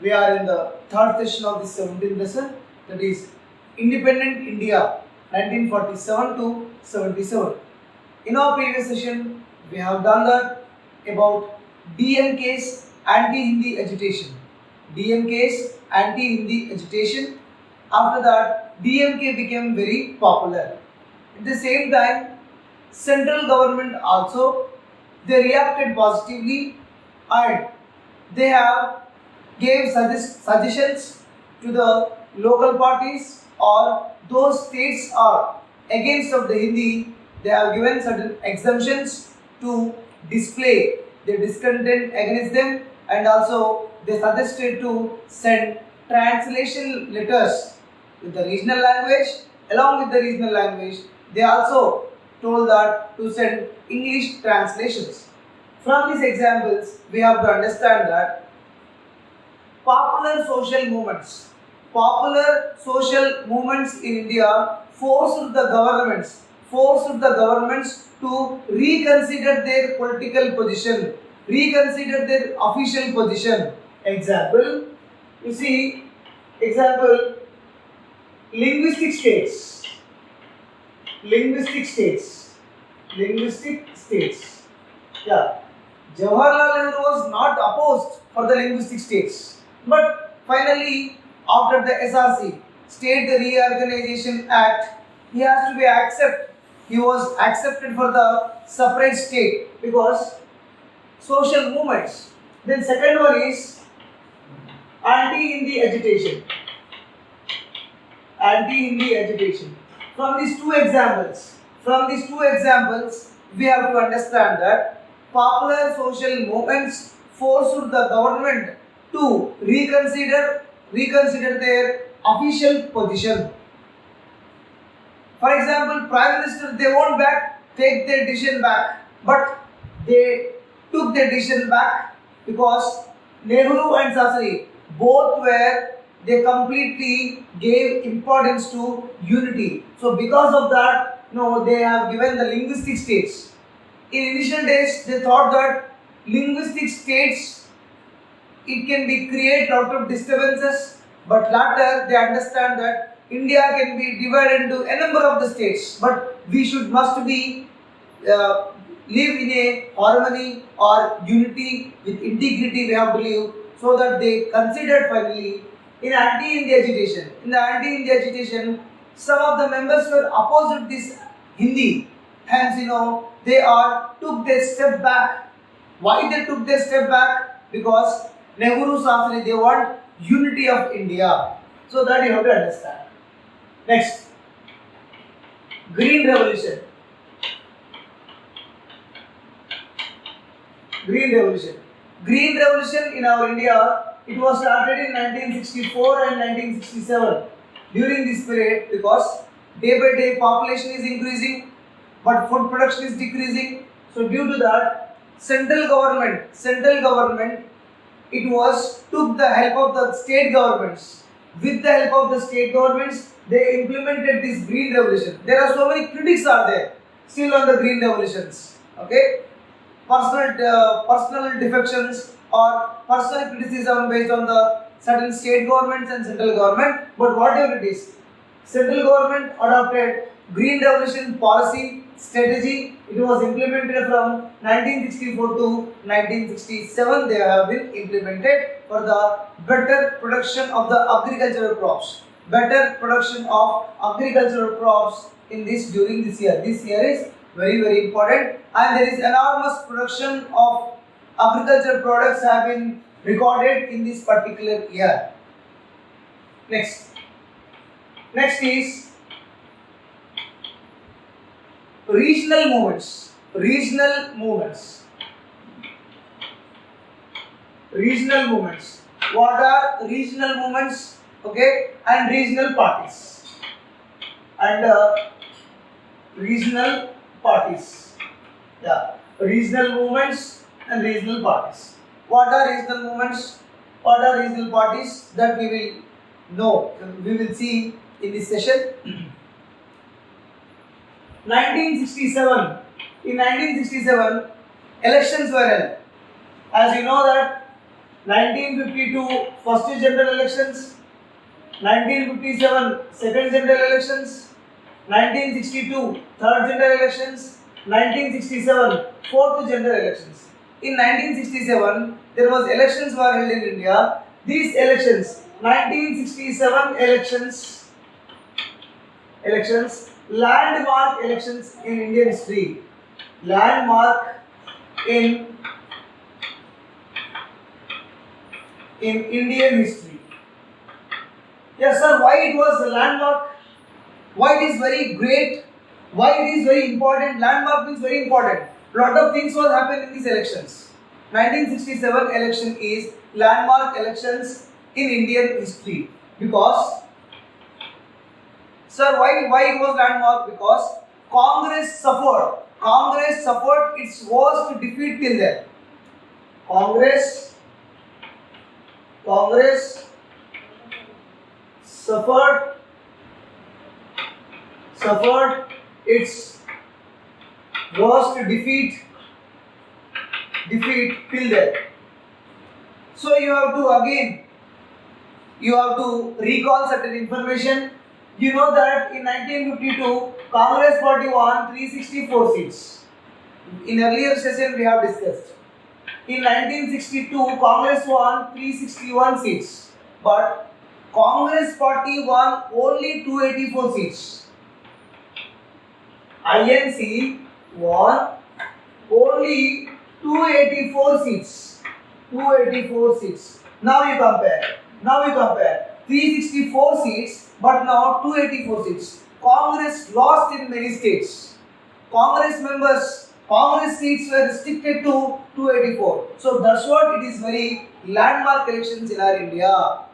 We are in the third session of this 17th lesson, that is Independent India 1947 to 77. In our previous session, we have done that about DMK's anti-Hindi agitation. DMK's anti-Hindi agitation. After that, DMK became very popular. At the same time, central government also, they reacted positively and they have gave suggestions to the local parties or those states are against of the Hindi. They have given certain exemptions to display their discontent against them, and also they suggested to send translation letters with the regional language. Along with the regional language, they also told that to send English translations. From these examples, we have to understand that popular social movements in India forced the governments to reconsider their political position, reconsider their official position. Example, you see, example, linguistic states. Yeah, Jawaharlal Nehru was not opposed for the linguistic states, but finally, after the SRC, State Reorganization Act, he has to be accepted. He was accepted for the separate state because social movements. Then second one is anti-Hindi agitation. Anti-Hindi agitation. From these two examples, we have to understand that popular social movements forced the government to reconsider their official position. For example, Prime Minister, they won't take their decision back, but they took their decision back because Nehru and Sasri both they completely gave importance to unity. So because of that, they have given the linguistic states. In initial days, they thought that linguistic states, it can be create lot of disturbances, but later they understand that India can be divided into a number of the states, but we must be live in a harmony or unity with integrity. We have to live, so that they considered finally in anti-Hindi agitation. In the anti-Hindi agitation, some of the members were opposed to this Hindi. Hence, they took their step back. Why they took their step back? Because Nehru, Sasri, they want unity of India. So that you have to understand. Next, Green Revolution. Green Revolution in our India, it was started in 1964 and 1967. During this period, because day by day population is increasing, but food production is decreasing. So due to that, central government, took the help of the state governments. With the help of the state governments, they implemented this Green Revolution. There are so many critics are there still on the Green Revolutions. Okay, personal defections or personal criticism based on the certain state governments and central government. But whatever it is, central government adopted Green Revolution policy strategy. It was implemented from 1964 to 1967. They have been implemented for the better production of the agricultural crops. In this during this year. This year is very, very important, and there is enormous production of agricultural products have been recorded in this particular year. Next is regional movements. What are regional movements? Okay, and regional parties. Yeah, regional movements and regional parties. What are regional movements? What are regional parties? That we will know. We will see in this session. 1967. In 1967, elections were held. As you know that 1952 first general elections, 1957 second general elections, 1962 third general elections, 1967 fourth general elections. In 1967 there was elections were held in India. These elections, 1967 elections, landmark elections in Indian history. Landmark in Indian history. Yes, sir. Why it was a landmark? Why it is very great? Why it is very important? Landmark means very important. Lot of things was happened in these elections. 1967 election is landmark elections in Indian history because, sir, why it was landmark? Because Congress suffered its worst defeat till then. Congress suffered its worst defeat till then. So you have to recall certain information. You know that in 1952 Congress party won 364 seats. In earlier session we have discussed. In 1962 Congress won 361 seats, but Congress party won only 284 seats. INC won only 284 seats. 284 seats. Now you compare. 364 seats, but now 284 seats. Congress lost in many states. Congress seats were restricted to 284. So that's what it is very landmark elections in our India.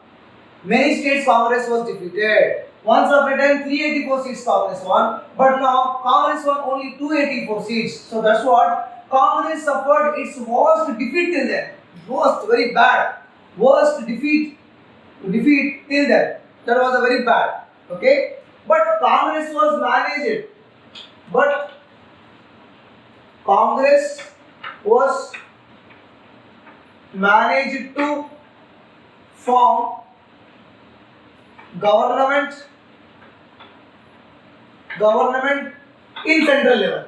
Many states Congress was defeated. Once upon a time 384 seats Congress won, but now Congress won only 284 seats. So that's what Congress suffered its worst defeat till then. Worst, very bad. Worst defeat till then. That was a very bad. Okay? But Congress was managed. Congress was managed to form government in central level.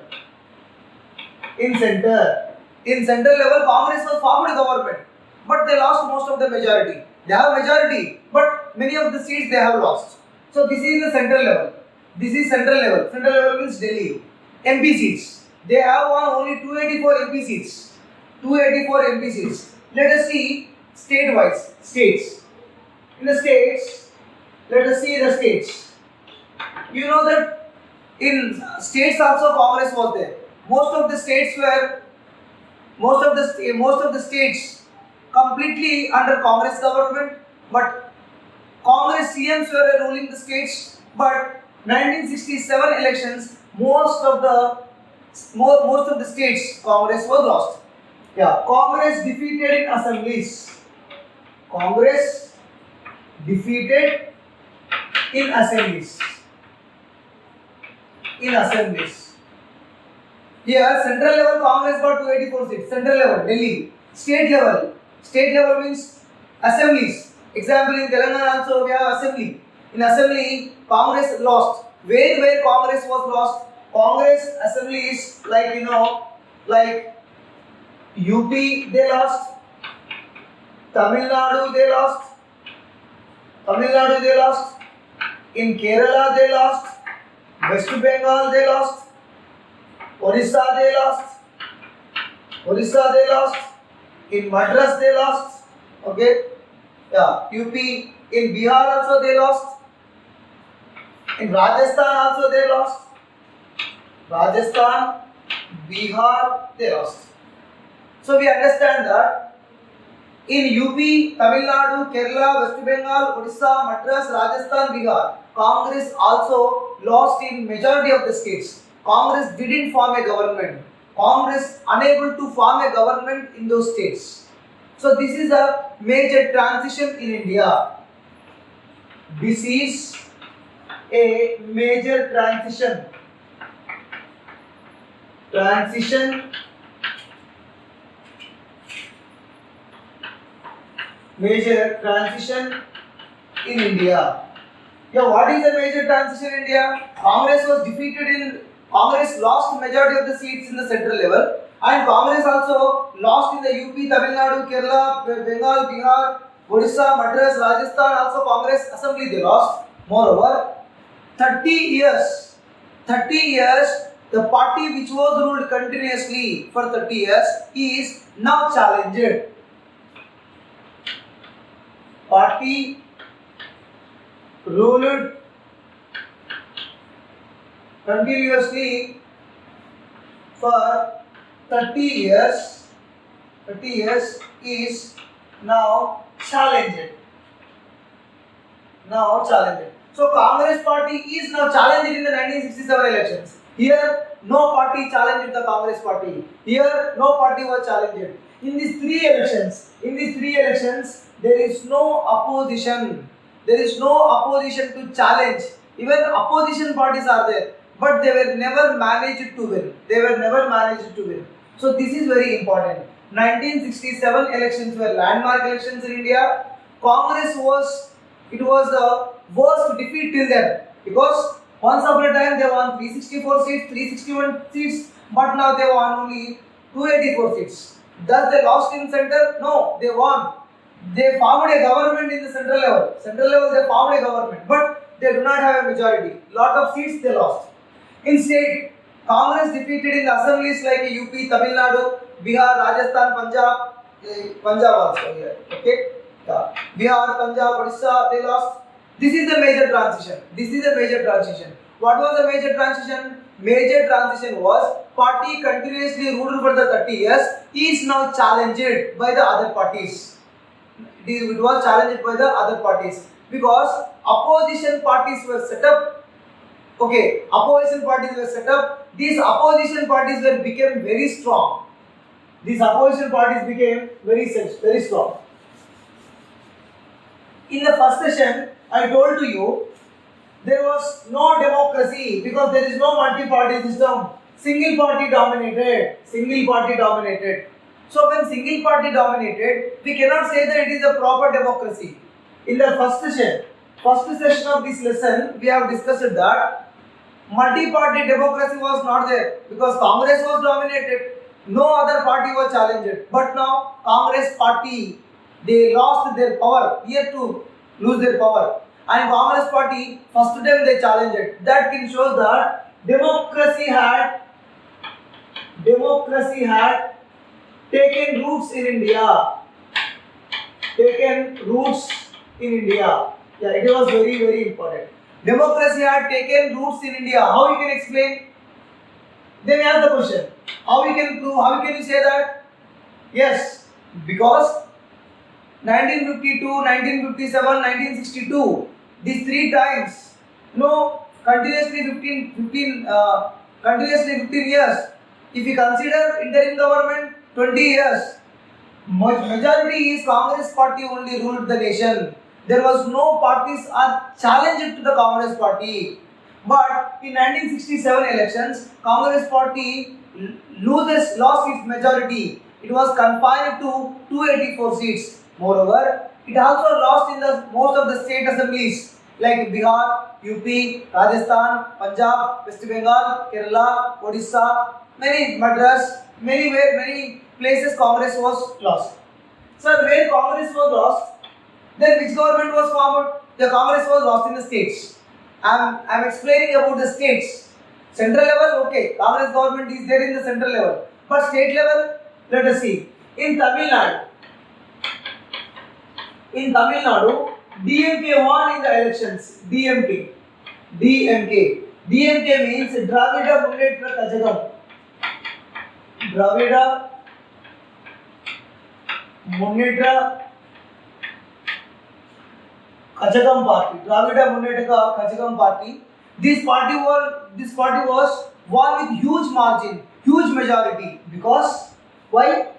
In central level, Congress was formed government, but they lost most of the majority. They have majority, but many of the seats they have lost. So this is the central level. This is central level. Central level means Delhi. MP seats. They have won only 284 MP seats. 284 MP seats. Let us see state-wise. States. In the states, let us see the states. You know that in states also Congress was there. Most of the states completely under Congress government, but Congress CMs were ruling the states. But 1967 elections, most of the states Congress was lost. Yeah, Congress defeated in assemblies. Congress defeated in assemblies. Here, central level Congress got 284 seats. Central level, Delhi. State level means assemblies. Example, in Telangana also we have assembly. In assembly, Congress lost. Where Congress was lost? Congress assemblies like UP they lost. Tamil Nadu they lost. In Kerala they lost. West Bengal they lost. Orissa they lost. In Madras they lost. Okay. Yeah. UP, in Bihar also they lost. In Rajasthan also they lost. Bihar they lost. So we understand that in UP, Tamil Nadu, Kerala, West Bengal, Orissa, Madras, Rajasthan, Bihar, Congress also lost in majority of the states. Congress didn't form a government. Congress unable to form a government in those states. So this is a major transition in India. This is a major transition Major transition in India. Yeah, what is the major transition in India? Congress lost majority of the seats in the central level, and Congress also lost in the UP, Tamil Nadu, Kerala, Bengal, Bihar, Odisha, Madras, Rajasthan. Also, Congress assembly they lost. Moreover, 30 years, 30 years, the party which was ruled continuously for 30 years is now challenged. Party ruled continuously for 30 years is now challenged. So Congress party is now challenged in the 1967 elections. Here no party challenged the Congress party. Here no party was challenged. In these three elections, there is no opposition. There is no opposition to challenge. Even opposition parties are there, but they were never managed to win. So this is very important. 1967 elections were landmark elections in India. Congress was the worst defeat till then, because once upon a time they won 364 seats, 361 seats, but now they won only 284 seats. Thus they lost in center? No, they won. They formed a government in the central level. They formed a government, but they do not have a majority. Lot of seats they lost. In state, Congress defeated in the assemblies like UP, Tamil Nadu, Bihar, Rajasthan, Punjab also here. Okay, yeah. Bihar, Punjab, Odisha, they lost. This is the major transition. What was the major transition? Major transition was party continuously ruled for the 30 years is now challenged by the other parties. It was challenged by the other parties because opposition parties were set up. Okay, opposition parties were set up. These opposition parties became very strong. Very strong. In the first session, I told to you there was no democracy because there is no multi-party system. Single party dominated. So when single party dominated, we cannot say that it is a proper democracy. In the first session of this lesson, we have discussed that multi-party democracy was not there because Congress was dominated. No other party was challenged. But now Congress party, they lost their power. Here to lose their power. And Congress party, first time they challenged it. That can show that democracy had taken roots in India. Yeah, it was very, very important. Democracy had taken roots in India. How you can explain? Then ask the question. How you can prove? How can you say that? Yes, because 1952, 1957, 1962, these three times, continuously 15 years. If you consider interim government, 20 years. Majority is Congress party only ruled the nation. There was no parties are challenged to the Congress party. But in 1967 elections, Congress party lost its majority. It was confined to 284 seats. Moreover, it also lost in the most of the state assemblies like Bihar, UP, Rajasthan, Punjab, West Bengal, Kerala, Odisha, many Madras, many places Congress was lost. So where Congress was lost, then which government was formed? The Congress was lost in the states. I'm explaining about the states. Central level, okay, Congress government is there in the central level. But state level, let us see. In Tamil Nadu, DMK won in the elections. DMK means Dravida Munnetra Kazhagam. Dravida Munnetra Kazhagam party. This party was won with huge margin, huge majority. Because why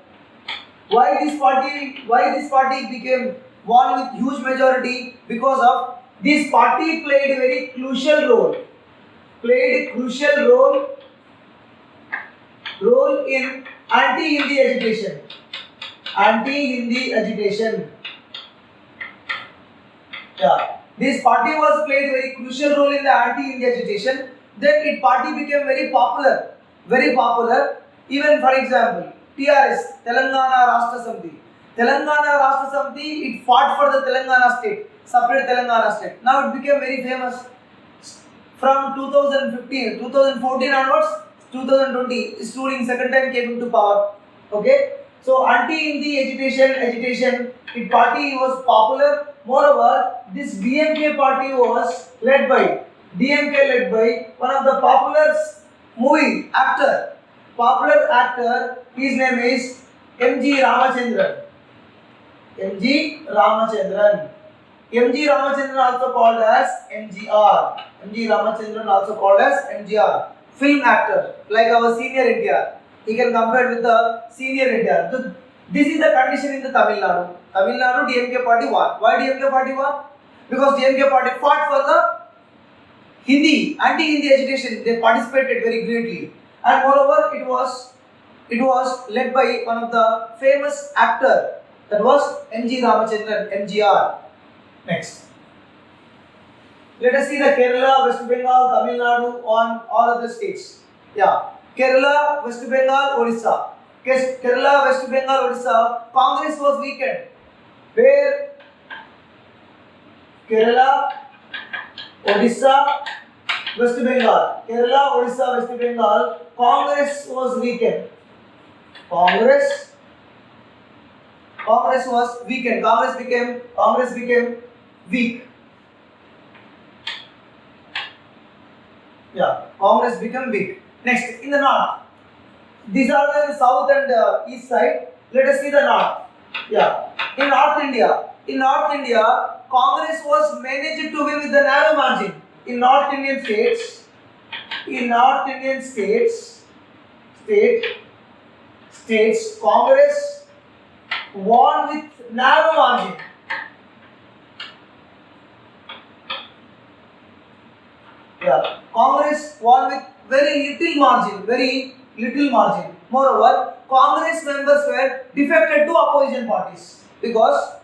this party became won with huge majority? Because of this party played a very crucial role in anti-Hindi agitation. Yeah. This party was played very crucial role in the anti-India agitation. Then it party became very popular. Very popular. Even for example, TRS, Telangana Rashtra Samiti. Telangana Rashtra Samiti, it fought for the Telangana state, separate Telangana state. Now it became very famous. From 2015, 2014 onwards, 2020, its ruling second time came into power. Okay. So anti-Hindi agitation, it party was popular. Moreover, this DMK party was led by one of the popular movie actor. Popular actor, his name is M.G. Ramachandran. M.G. Ramachandran. M.G. Ramachandran also called as MGR. M.G. Ramachandran also called as MGR. Film actor, like our senior NTR. He can compare with the senior NTR. So, this is the condition in the Tamil Nadu. Tamil Nadu DMK party won. Why DMK party won? Because DMK party fought for the Hindi, anti-Hindi agitation. They participated very greatly. And moreover, it was led by one of the famous actor, that was M.G. Ramachandran, MGR. Next. Let us see the Kerala, West Bengal, Tamil Nadu on all other states. Yeah. Kerala, West Bengal, Odisha. Kerala, West Bengal, Odisha. Congress was weakened. Where? Kerala, Odisha, West Bengal. Kerala, Odisha, West Bengal. Congress was weakened. Congress was weakened. Congress became weak. Yeah, Congress became weak. Next, in the north. These are the south and east side. Let us see the north. Yeah, in North India, Congress was managed to win with the narrow margin. In North Indian states, Congress won with narrow margin. Yeah, Congress won with very little margin. Moreover, Congress members were defected to opposition parties because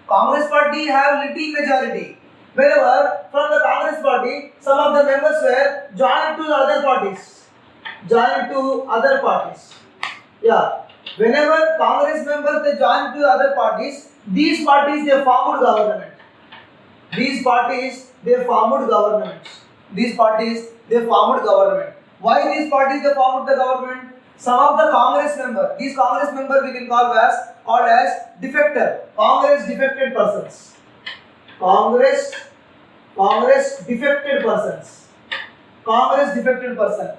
Congress party have little majority. Wherever from the Congress party, some of the members were joined to other parties. Yeah. Whenever Congress members they join to other parties, these parties they formed government. Why these parties they formed the government? Some of the Congress members, these Congress members we can call as defector. Congress defected persons.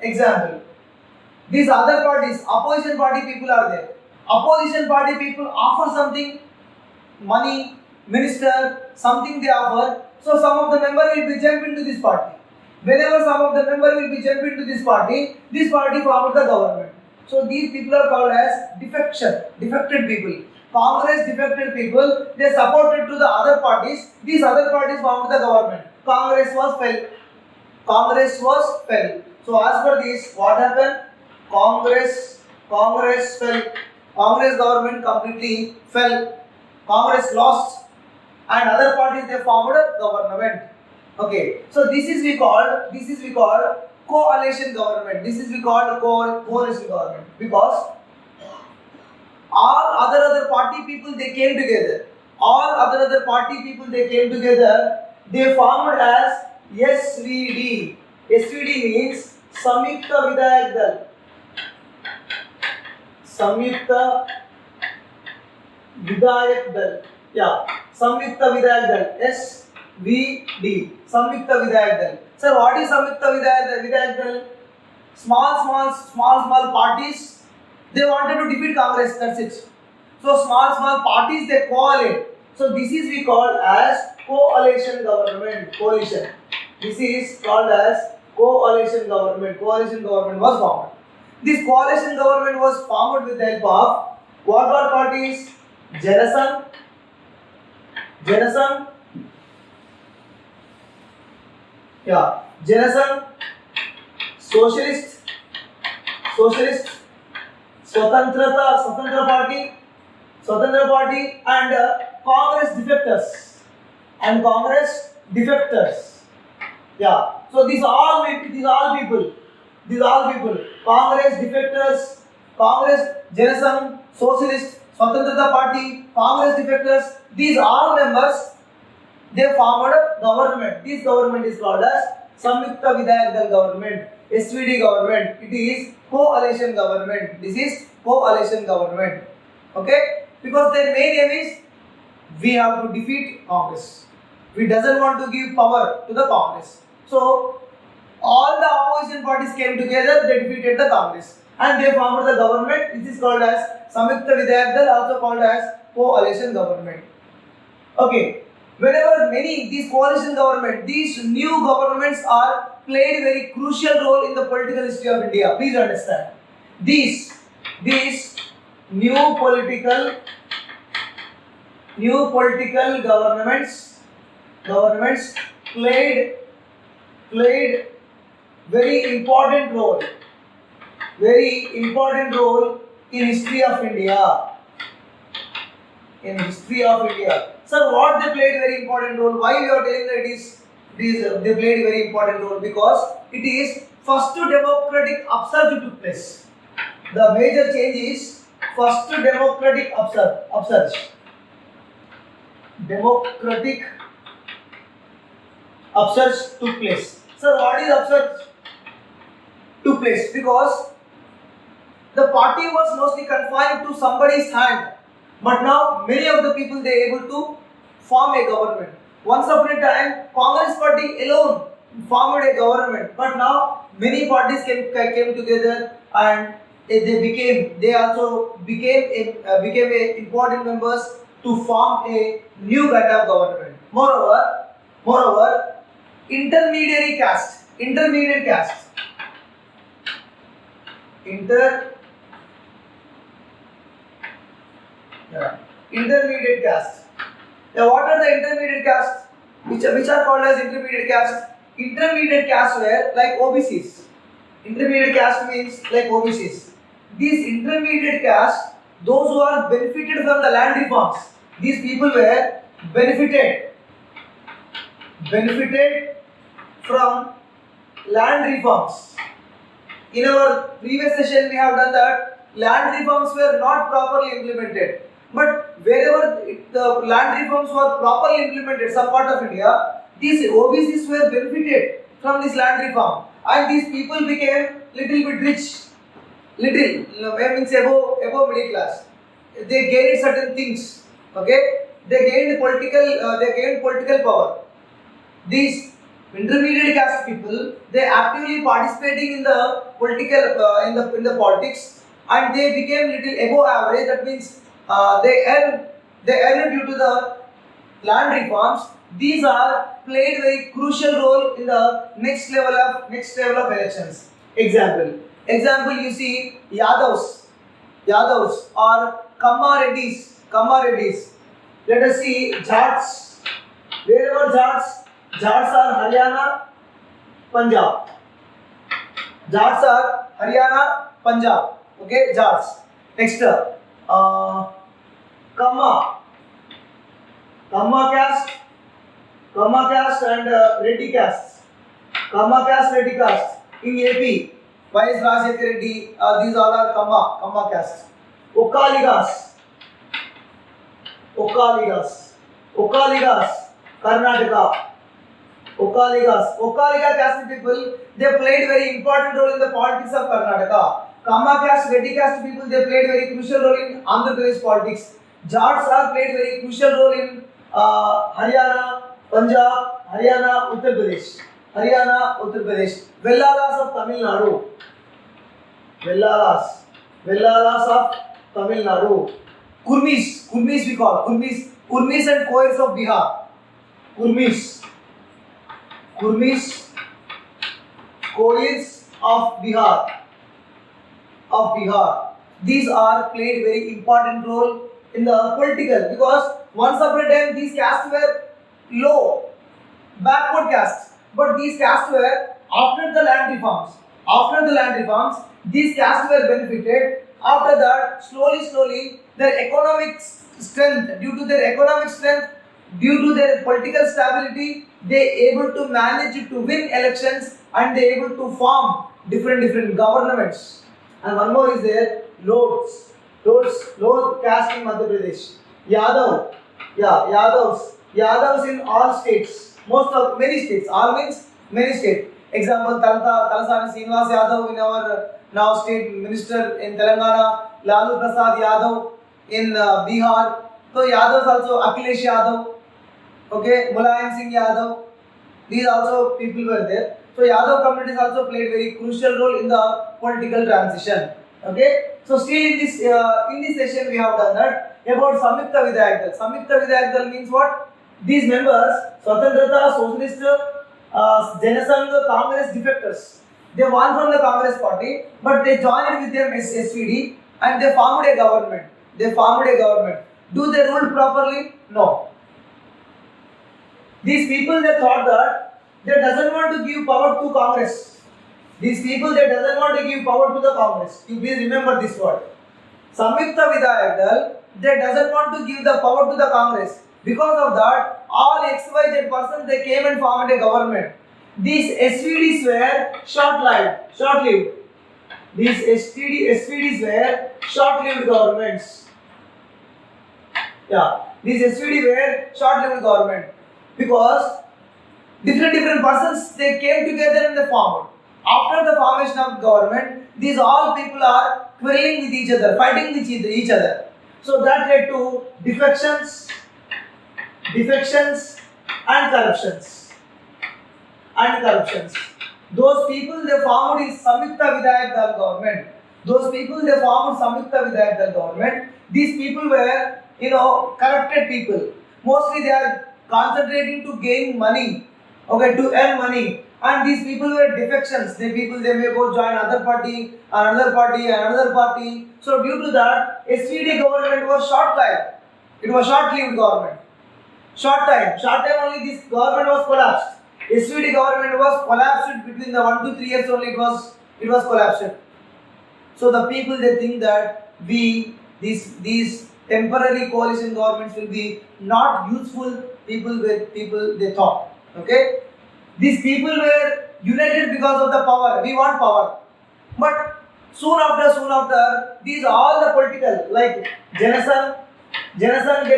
Example. These other parties, opposition party people are there. Opposition party people offer something, money, minister, something they offer. So some of the members will be jump into this party. Whenever some of the members will be jump into this party formed the government. So these people are called as defected people. Congress defected people, they supported to the other parties. These other parties formed the government. Congress was fell. So as per this, what happened? Congress fell. Congress government completely fell. Congress lost, and other parties they formed a government. Okay. So this is we called coalition government. Coalition government because all other party people they came together. They formed as SVD. SVD means Samyukta Vidayak Dal. Yeah, Samyukta Vidayak Dal. SVD. Samyukta Vidayak Dal. Sir, what is Samyukta Vidayak Dal? Small parties. They wanted to defeat Congress. That's it. So small parties they coalesce. So this is we call as coalition government. Coalition. This is called as coalition government. Coalition government was formed. This coalition government was formed with the help of what were parties? Janasangh, Socialist, Swatantra party, and Congress defectors. and Congress defectors. Yeah. So these all people. Congress defectors, Congress Janasangh, Socialist, Swatantrata Party, Congress defectors. These all members, they formed a government. This government is called as Samyukta Vidayak Dal government, SVD government. It is coalition government. This is coalition government. Okay? Because their main aim is we have to defeat Congress. We doesn't want to give power to the Congress. So all the opposition parties came together, they defeated the Congress and they formed the government which is called as Samyukta Vidayak Dal, also called as coalition government. Okay. Whenever these coalition government, these new governments are played very crucial role in the political history of India. Please understand. These new political governments played very important role in history of India. Sir, what they played very important role? Why we are telling that they played very important role? Because it is first democratic upsurge took place. The major change is first democratic upsurge. Democratic upsurge took place. Sir, what is upsurge took place? Because the party was mostly confined to somebody's hand. But now many of the people they are able to form a government. Once upon a time, Congress party alone formed a government. But now many parties came together and they also became important members to form a new kind of government. Moreover, intermediate caste. Intermediate caste. Now, what are the intermediate castes? Which are called as intermediate caste? Intermediate caste were like OBCs. Intermediate caste means like OBCs. These intermediate caste, those who are benefited from the land reforms, these people were benefited from land reforms. In our previous session, we have done that land reforms were not properly implemented. But wherever the land reforms were properly implemented, some part of India, these OBCs were benefited from this land reform, and these people became little bit rich, means above middle class. They gained certain things. Okay, they gained political power. These intermediate caste people, they actively participating in the political in the politics, and they became little above average. That means they earn due to the land reforms. These are played very crucial role in the next level of elections. Example, you see Yadavs or Kamma Reddys. Let us see Jats. Wherever Jats are Haryana, Punjab. Okay, Jats. Next, Kamma caste and Reddy caste. Reddy caste in AP. Y.S. Rajshekar Reddy. These all are Kamma caste. Okkaligas, Karnataka. Okkaliga caste people, they played very important role in the politics of Karnataka. Kamma caste, Reddy caste people, they played very crucial role in Andhra Pradesh politics. Jats are played very crucial role in Haryana, Punjab, Haryana, Uttar Pradesh. Vellalas of Tamil Nadu. Vellalas of Tamil Nadu. Kurmis we call. Kurmis and Koyers of Bihar. Kurmis, Koyers of Bihar. These are played very important role in the political, because once upon a time these castes were low, backward castes, but these castes were after the land reforms, these castes were benefited. After that, slowly, their economic strength, due to their political stability, they able to manage to win elections and they able to form different governments. And one more is there, Lord caste in Madhya Pradesh. Yadavs in all states, many states, all means many states. Example, Talasani Srinivas Yadav in our now state minister in Telangana, Lalu Prasad Yadav in Bihar. So Yadavs also, Akhilesh Yadav, okay, Mulayam Singh Yadav, these also people were there. So Yadav communities also played very crucial role in the political transition. Okay, so still in this session we have done that about Samyukta Vidayak Dal. Samyukta Vidayak Dal means what? These members, Swatantrata, Socialist, Janasangh, Congress defectors. They won from the Congress party, but they joined with their SVD and they formed a government. Do they rule properly? No. These people, they thought that they doesn't want to give power to Congress. These people, they doesn't want to give power to the Congress. You please remember this word. Samyukta Vidayak Dal, they doesn't want to give the power to the Congress. Because of that, all XYZ persons, they came and formed a government. These SVDs were short-lived. These SVDs were short-lived governments. Yeah, these SVD were short-lived government because different persons, they came together and they formed. After the formation of government, these all people are quarreling with each other, fighting with each other. So that led to defections and corruptions. Those people, they formed is Samyukta Vidayak Dal government. These people were, corrupted people. Mostly they are concentrating to gain money, to earn money. And these people were defections. They may go join another party. So due to that, SVD government was short-lived. It was short-lived government. Short time only this government was collapsed. SVD government was collapsed between the 1 to 3 years only. It was collapsed. So the people, they think that these temporary coalition governments will be not useful. People they thought. Okay. These people were united because of the power. We want power. But soon after, these all the political, like Janasangh, they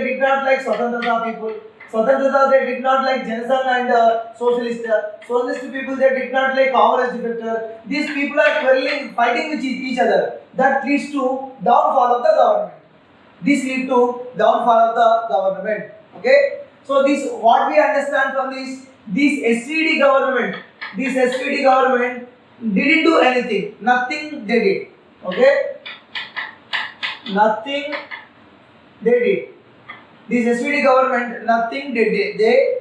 did not like Swatantrata people. Swatantrata, they did not like Janasangh and Socialist. Socialist people, they did not like Congress defector. These people are quarreling, fighting with each other. That leads to downfall of the government. Okay. So this, what we understand from this SVD government didn't do anything. Nothing they did. Okay? Nothing they did. This SVD government, nothing they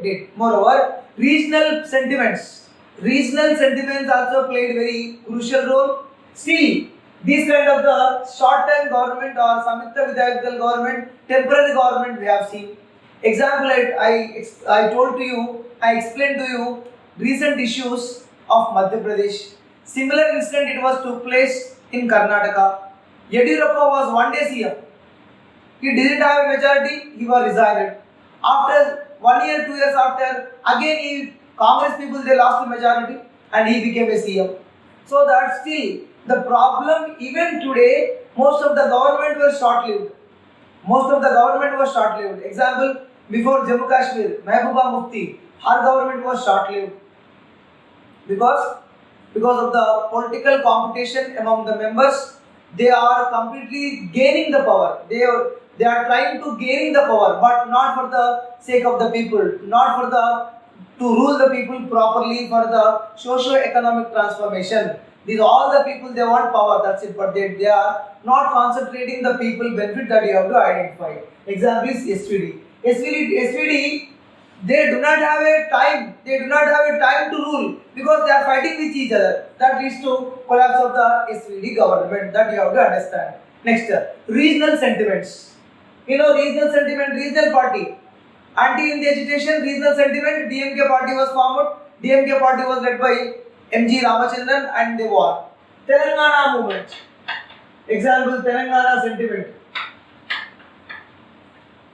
did. Moreover, regional sentiments also played very crucial role. Still, this kind of the short-term government or Samyukta Vidayak Dal government, temporary government we have seen. Example, I told to you, I explained to you recent issues of Madhya Pradesh. Similar incident it was took place in Karnataka. Yediyurappa was one day CM. He didn't have a majority, he was resigned. After 1 year, 2 years after, again Congress people, they lost the majority and he became a CM. So that still, the problem even today, most of the government was short-lived. Example, before Jammu and Kashmir, Mehbooba Mufti, her government was short-lived. Because of the political competition among the members, they are completely gaining the power. They are trying to gain the power, but not for the sake of the people, not for to rule the people properly for the socio-economic transformation. These all the people, they want power, that's it, but they are not concentrating the people benefit that you have to identify. Example is SVD. SVD, they do not have a time to rule because they are fighting with each other. That leads to collapse of the SVD government, that you have to understand. Next, regional sentiments. Regional party. Anti-India agitation, regional sentiment, DMK party was formed. DMK party was led by M.G. Ramachandran and they won. Telangana movement. Example, Telangana sentiment.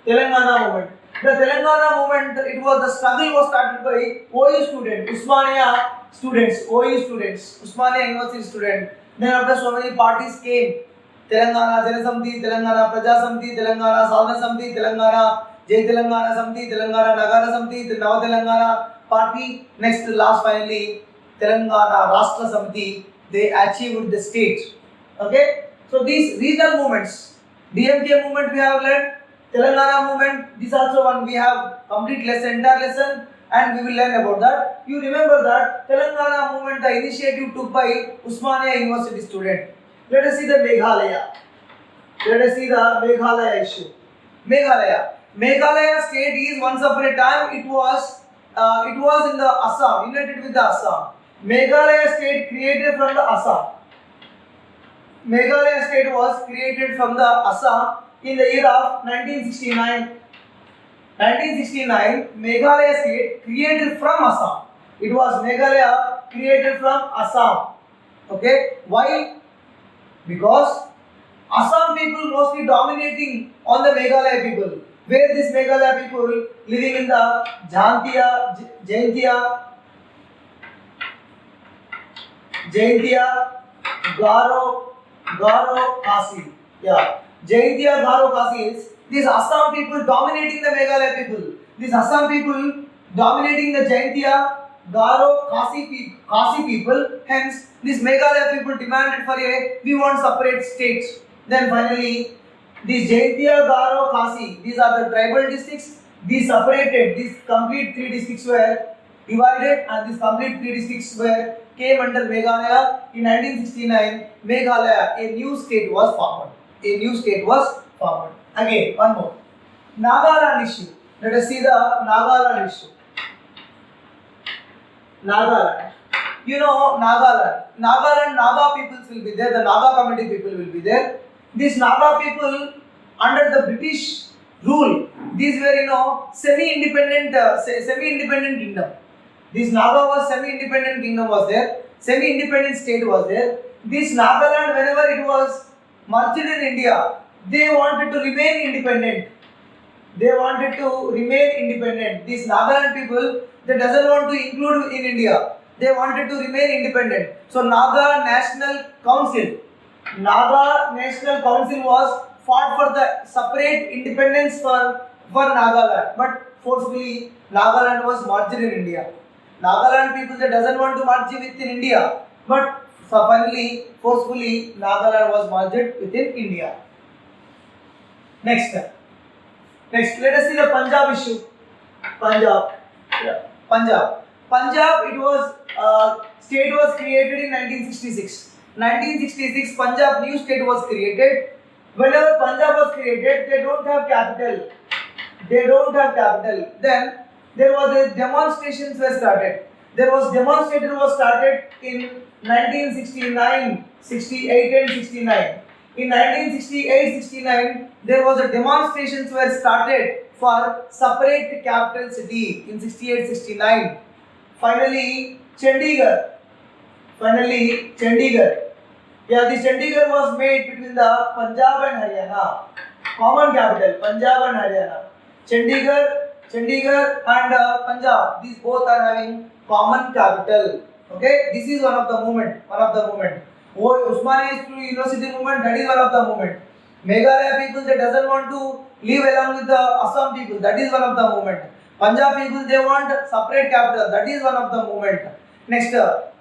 Telangana movement. The Telangana movement, the struggle was started by OU students, Usmania students, OU students, Usmania University students. Then after so many parties came, Telangana Jana Samiti, Telangana Praja Samiti, Telangana Sadhana Samiti, Telangana Jai Telangana Samiti, Telangana Nagara Samiti, Nava Telangana party. Next, last finally, Telangana Rashtra Samiti, they achieved the state. Okay, so these regional movements, DMK movement we have learned, Telangana movement, this also one we have complete lesson, entire lesson, and we will learn about that. You remember that Telangana movement, the initiative took by Usmania University student. Let us see the Meghalaya. Let us see the Meghalaya issue. Meghalaya state is once upon a time it was in the Assam, united with the Assam. Meghalaya state created from the Assam. Meghalaya state was created from the Assam in the year of 1969. 1969, Meghalaya state created from Assam. It was Meghalaya created from Assam. Okay, why? Because Assam people mostly dominating on the Meghalaya people. Where this Meghalaya people living in the Jaintia, Garo, Khasi. Yeah. Jaintia, Garo, Khasi is these Assam people dominating the Meghalaya people. These Assam people dominating the Jaintia, Garo, Khasi people. Hence, these Meghalaya people demanded for we want separate states. Then finally, these Jaintia, Garo, Khasi, these are the tribal districts. These separated. These complete 3 districts were divided, and these complete 3 districts came under Meghalaya. In 1969, Meghalaya, a new state was formed. Again, one more. Nagaland issue. Let us see the Nagaland issue. Nagaland. You know Nagaland. Naga peoples will be there. The Naga community people will be there. These Naga people under the British rule, these were semi-independent kingdom. This Naga was semi-independent kingdom was there. Semi-independent state was there. This Nagaland, whenever it was merged in India, they wanted to remain independent. These Nagaland people, they doesn't want to include in India. They wanted to remain independent. So Naga National Council was fought for the separate independence for Nagaland. But forcefully, Nagaland was merged in India. Nagaland people, they doesn't want to merge within India. But finally, forcefully, Nagaland was merged within India. Next, let us see the Punjab issue. Punjab, it was state was created in 1966. 1966, Punjab new state was created. Whenever Punjab was created, they don't have capital. Then there was a demonstrations were started. Demonstration was started in 1969, 68 and 69. In 1968-69, there was a demonstrations were started for separate capital city in 68-69. Finally, Chandigarh. Yeah, this Chandigarh was made between the Punjab and Haryana. Common capital, Punjab and Haryana. Chandigarh and Punjab, these both are having common capital. Okay, this is one of the movement. Usmania University movement, that is one of the movement. Meghalaya people, they doesn't want to live along with the Assam people, that is one of the movement. Punjab people, they want separate capital, that is one of the movement. Next,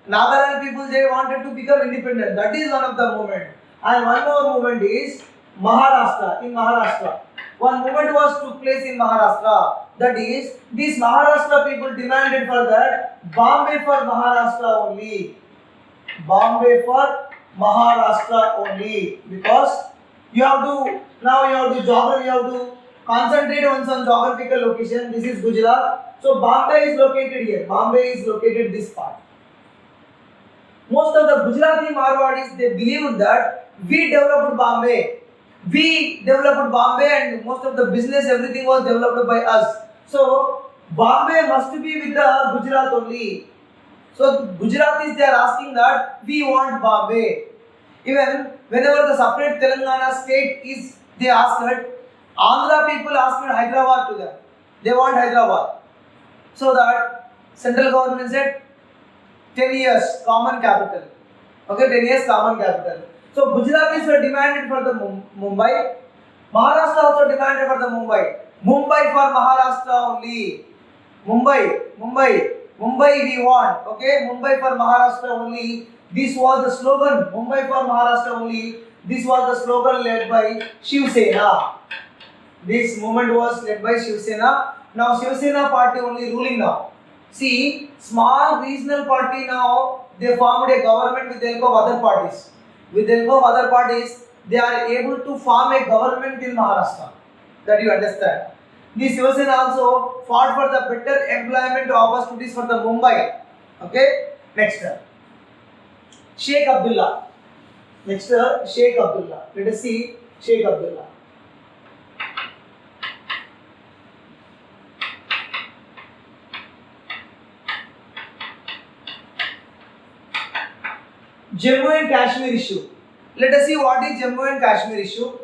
Nagaland people, they wanted to become independent, that is one of the movement. And one more movement is Maharashtra. In Maharashtra, one movement took place in Maharashtra. That is, these Maharashtra people demanded for that Bombay for Maharashtra only. Because you have to concentrate on some geographical location. This is Gujarat. So Bombay is located here. This part. Most of the Gujarati Marwadis, they believed that we developed Bombay and most of the business, everything was developed by us. So Bombay must be with the Gujarat only. So Gujaratis, they are asking that we want Bombay. Even whenever the separate Telangana state is, they asked that Andhra people asked Hyderabad to them. They want Hyderabad. So that central government said 10 years common capital. Okay, 10 years common capital. So Gujaratis were demanded for the Mumbai. Maharashtra also demanded for the Mumbai. Mumbai for Maharashtra only. Mumbai we want. Okay, Mumbai for Maharashtra only. This was the slogan. Mumbai for Maharashtra only. This was the slogan led by Shiv Sena. This movement was led by Shiv Sena. Now Shiv Sena party only ruling now. See, small regional party now, they formed a government with the help of other parties. With the help of other parties, they are able to form a government in Maharashtra. That you understand. This Shiv Sena also fought for the better employment opportunities for the Mumbai. Okay. Next, Sheikh Abdullah. Next, Sheikh Abdullah. Let us see Sheikh Abdullah. Jammu and Kashmir issue. Let us see what is Jammu and Kashmir issue.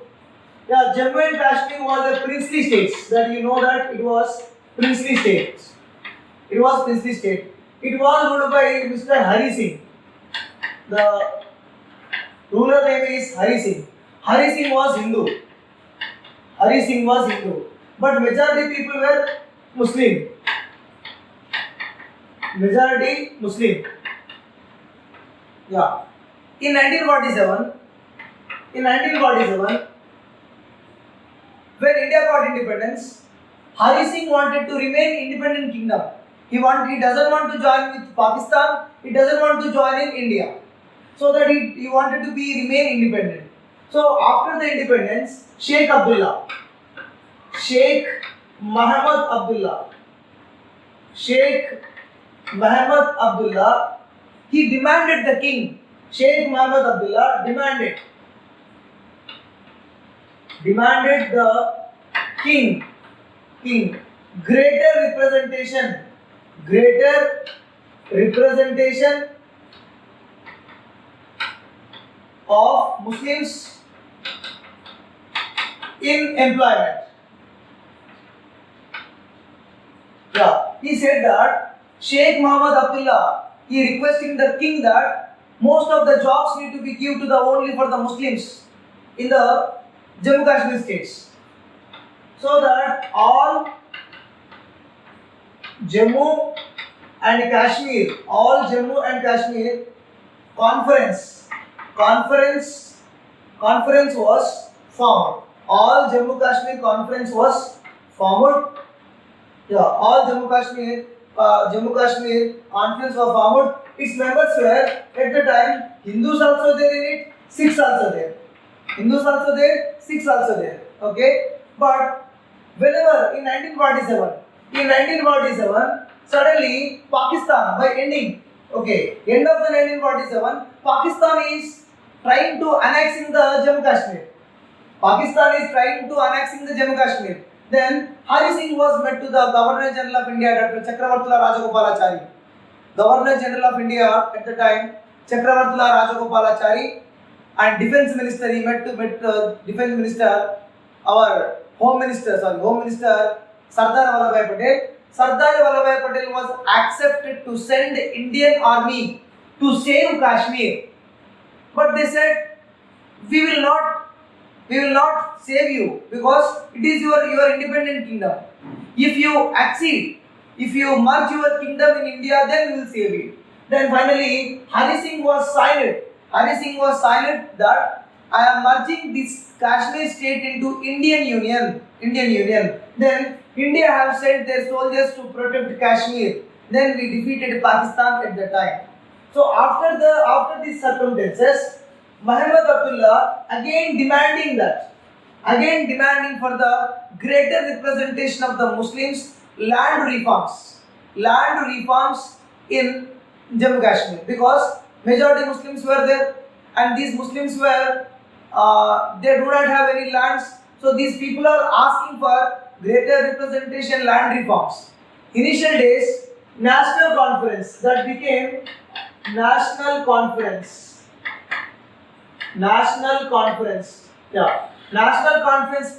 Yeah, Jammu and Kashmir was a princely state. That you know that it was princely state. It was princely state. It was ruled by Mr. Hari Singh. The ruler name is Hari Singh. Hari Singh was Hindu. Hari Singh was Hindu. But majority people were Muslim. Majority Muslim. Yeah. In 1947, when India got independence, Hari Singh wanted to remain independent kingdom. He doesn't want to join with Pakistan. He doesn't want to join in India. So that he wanted to remain independent. So after the independence, Sheikh Muhammad Abdullah, he demanded the king. Sheikh Muhammad Abdullah demanded the king greater representation of Muslims in employment. Yeah, he said that Sheikh Muhammad Abdullah, he requesting the king that most of the jobs need to be given to the only for the Muslims in the Jammu Kashmir states, so that all Jammu and Kashmir conference was formed. All Jammu Kashmir conference was formed. Yeah, all Jammu Kashmir conference was formed. Its members were at the time Hindus also there in it, Sikhs also there. Okay, but whenever in 1947, suddenly Pakistan by end of the 1947, Pakistan is trying to annexing the Jammu Kashmir. Then Hari Singh was met to the Governor General of India, Dr. Chakravartila Rajagopalachari. Governor General of India at the time, Chakravartila Rajagopalachari, and Defence Minister. He met Defence Minister, our Home Minister Sardar Vallabhbhai Patel. Sardar Vallabhbhai Patel was accepted to send Indian army to save Kashmir, but they said we will not save you because it is your independent kingdom. If you merge your kingdom in India, then we will save you. Then finally, Hari Singh was silent that I am merging this Kashmir state into Indian Union. Then India have sent their soldiers to protect Kashmir. Then we defeated Pakistan at the time. So after these circumstances, Muhammad Abdullah again demanding for the greater representation of the Muslims, land reforms in Jammu Kashmir, because majority Muslims were there, and these Muslims were they do not have any lands, so these people are asking for greater representation, land reforms. Initial days, national conference that became national conference. National conference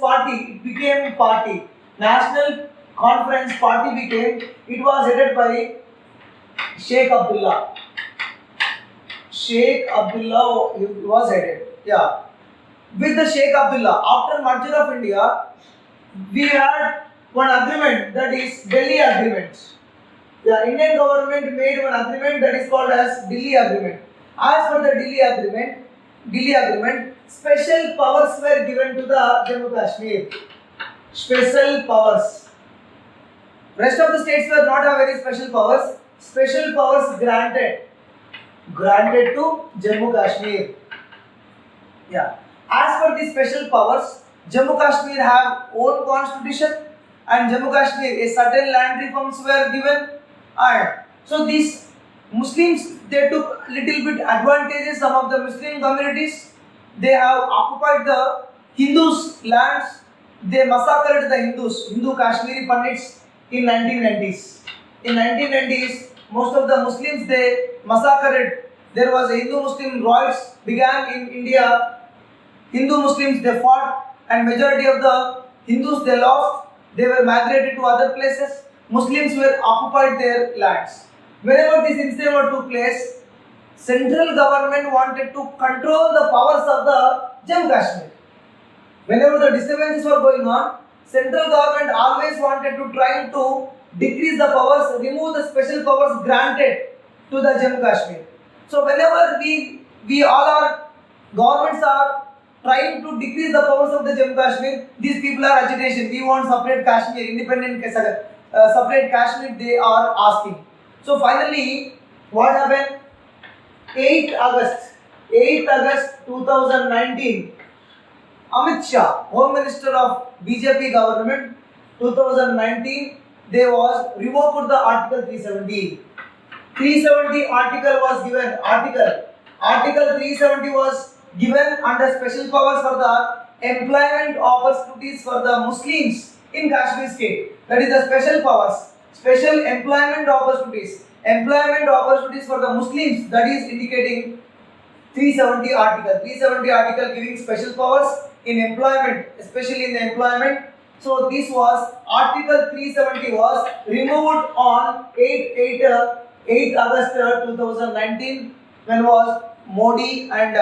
party, it became party. National conference party became, it was headed by Sheikh Abdullah. Sheikh Abdullah was headed. Yeah. With the Sheikh Abdullah, after merger of India, we had one agreement, that is Delhi Agreement. The Indian government made one agreement that is called as Delhi Agreement. As per the Delhi Agreement, special powers were given to the Jammu Kashmir. Special powers. Rest of the states were not have any special powers. Special powers granted to Jammu Kashmir. Yeah. As per the special powers, Jammu Kashmir have own constitution, and Jammu Kashmir a certain land reforms were given, and so these Muslims, they took little bit advantages. Some of the Muslim communities, they have occupied the Hindus' lands. They massacred the Hindu Kashmiri Pandits in 1990s. In 1990s, most of the Muslims, they massacred. There was a Hindu-Muslim riots began in India. Hindu Muslims, they fought, and majority of the Hindus, they lost. They were migrated to other places. Muslims were occupied their lands. Whenever this incident took place, central government wanted to control the powers of the Jammu Kashmir. Whenever the disturbances were going on, central government always wanted to try to decrease the powers, remove the special powers granted to the Jammu Kashmir. So whenever we all our governments are trying to decrease the powers of the Jammu Kashmir, these people are agitation. We want separate Kashmir, independent separate Kashmir, they are asking. So finally, what happened? 8th August 2019, Amit Shah, Home Minister of BJP government, 2019, they was revoked the Article 370. 370 article was given. Article 370 was given under special powers for the employment opportunities for the Muslims in Kashmir state. That is the special powers. Special employment opportunities for the Muslims, that is indicating 370 article. 370 article giving special powers in employment, especially in the employment. So this was Article 370 was removed on 8th August 2019, when was Modi and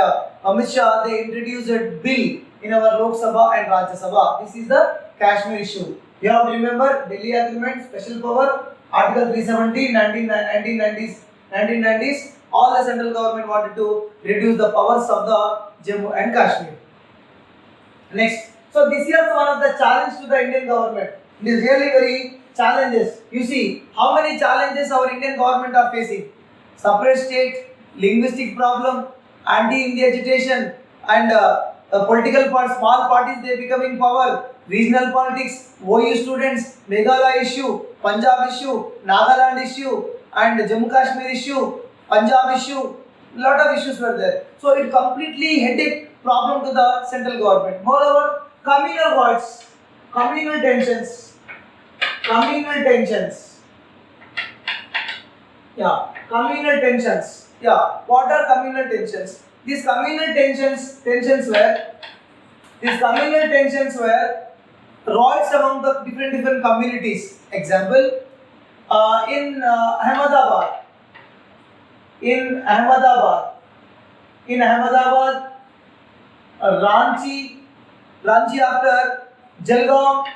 Amit Shah, they introduced a bill in our Lok Sabha and Rajya Sabha. This is the Kashmir issue. You have to remember Delhi Agreement, special power, Article 370, 1990s, all the central government wanted to reduce the powers of the Jammu and Kashmir. Next, so this is one of the challenges to the Indian government. It is really very challenges. You see how many challenges our Indian government are facing. Separate state, linguistic problem, anti-India agitation, and political parties, small parties, they become in power. Regional politics, OU students, Meghalaya issue, Punjab issue, Nagaland issue, and Jammu Kashmir issue, Punjab issue, lot of issues were there. So it completely headache problem to the central government. Moreover, communal voids, communal tensions. Yeah, communal tensions. Yeah, what are communal tensions? These communal tensions were riots among the different communities. Example, in Ahmedabad, Ranchi after Jalgaon,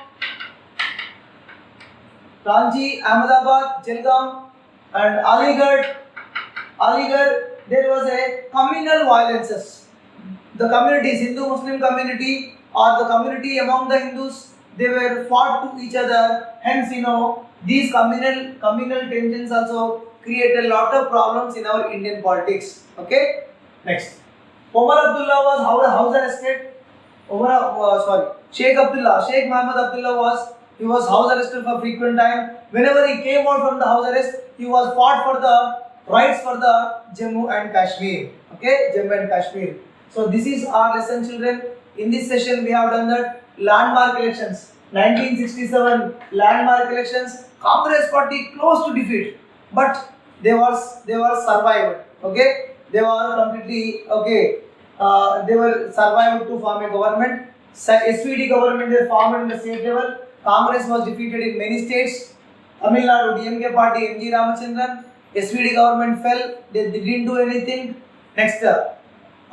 Ahmedabad, Jalgaon, and Aligarh, there was a communal violences. The communities, Hindu-Muslim community or the community among the Hindus, they were fought to each other. Hence, these communal tensions also create a lot of problems in our Indian politics. Okay. Next, Omar Abdullah was house arrested. Sheikh Mohammed Abdullah was house arrested for frequent time. Whenever he came out from the house arrest, he was fought for the rights for the Jammu and Kashmir. Okay, Jammu and Kashmir. So this is our lesson, children. In this session, we have done that landmark elections. 1967 landmark elections. Congress party close to defeat, but they were survived. Okay, they were completely okay. They were survived to form a government. SVD government they formed in the state level. Congress was defeated in many states. Tamil Nadu DMK party MG Ramachandran, SVD government fell. They didn't do anything. Next,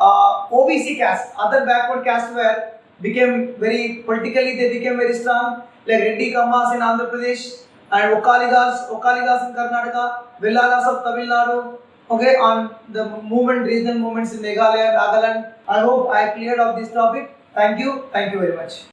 OBC caste, other backward caste were became very politically. They became very strong, like Reddy Kammas in Andhra Pradesh and Okaligas in Karnataka, Vellalas of Tamil Nadu. Okay, on the regional movements in Meghalaya and Nagaland. I hope I cleared up this topic. Thank you very much.